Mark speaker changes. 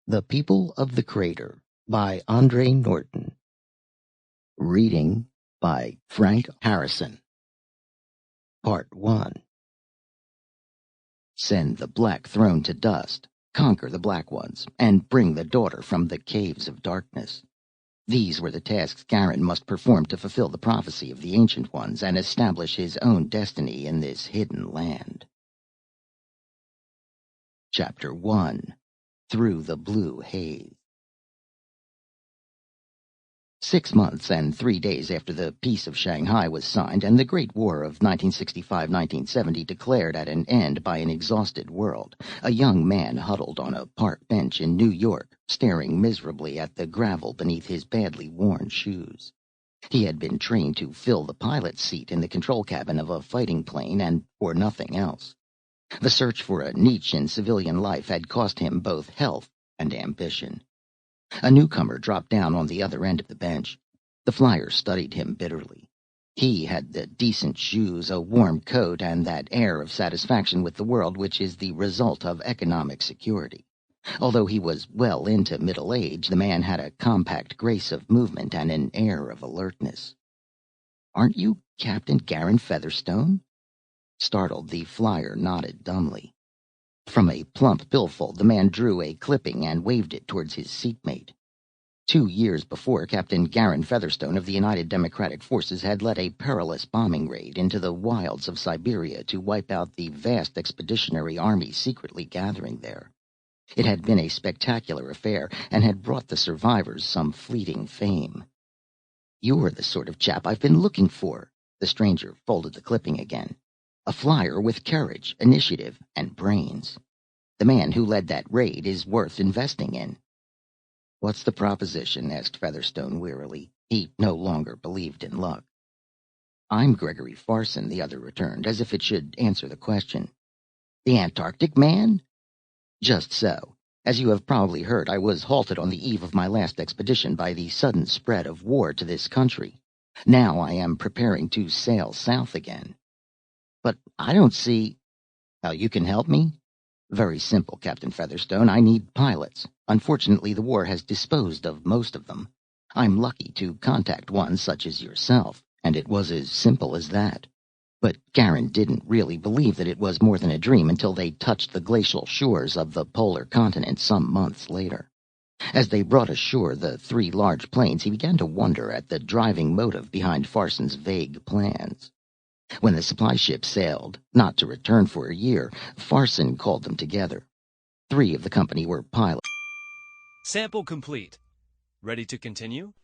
Speaker 1: The People of the Crater by Andre Norton. Reading by Frank Harrison. Part 1. Send the Black Throne to dust, conquer the Black Ones, and bring the daughter from the caves of darkness. These were the tasks Garin must perform to fulfill the prophecy of the Ancient Ones and establish his own destiny in this hidden land. Chapter 1. Through the Blue Haze. 6 months and 3 days after the Peace of Shanghai was signed and the Great War of 1965-1970 declared at an end by an exhausted world, a young man huddled on a park bench in New York, staring miserably at the gravel beneath his badly worn shoes. He had been trained to fill the pilot's seat in the control cabin of a fighting plane and for nothing else. The search for a niche in civilian life had cost him both health and ambition. A newcomer dropped down on the other end of the bench. The flyer studied him bitterly. He had the decent shoes, a warm coat, and that air of satisfaction with the world which is the result of economic security. Although he was well into middle age, the man had a compact grace of movement and an air of alertness. "Aren't you Captain Garin Featherstone?" Startled, the flyer nodded dumbly. From a plump billfold the man drew a clipping and waved it towards his seatmate. 2 years before, Captain Garin Featherstone of the United Democratic Forces had led a perilous bombing raid into the wilds of Siberia to wipe out the vast expeditionary army secretly gathering there. It had been a spectacular affair and had brought the survivors some fleeting fame. "You're the sort of chap I've been looking for." The stranger folded the clipping again. "A flyer with courage, initiative, and brains. The man who led that raid is worth investing in." "What's the proposition?" asked Featherstone wearily. He no longer believed in luck. "I'm Gregory Farson," the other returned, as if it should answer the question. "The Antarctic man?" "Just so. As you have probably heard, I was halted on the eve of my last expedition by the sudden spread of war to this country. Now I am preparing to sail south again." "But I don't see—" "How you can help me? Very simple, Captain Featherstone. I need pilots. Unfortunately, the war has disposed of most of them. I'm lucky to contact one such as yourself, and it was as simple as that." But Garin didn't really believe that it was more than a dream until they touched the glacial shores of the polar continent some months later. As they brought ashore the 3 large planes, he began to wonder at the driving motive behind Farson's vague plans. When the supply ship sailed, not to return for a year, Farson called them together. 3 of the company were pilots.
Speaker 2: Sample complete. Ready to continue?